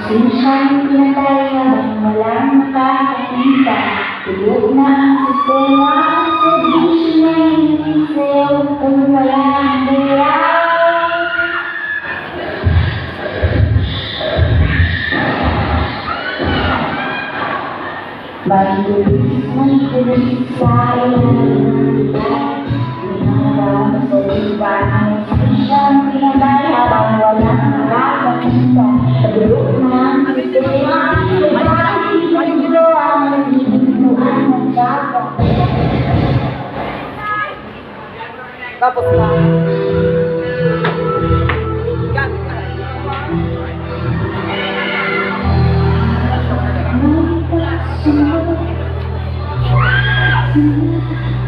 Sinsang pinatay habang walang nakakakita. Tulog na ang sistema, servisyo na inisayaw kung wala ang galaw. May tulis sa ilang nagbigat. Pinaharapan sa iba ang sinsang pinatay habang walang nakakakita. Tulog na ang sistema, servisyo ang nagbibinuan ng dapat. Tapos na.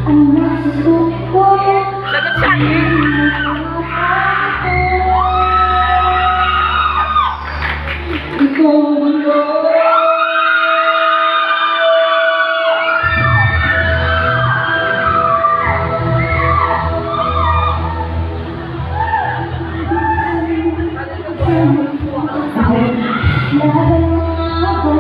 Ang nasusuko Sagot siya. ikaw mundo. Laban mo ako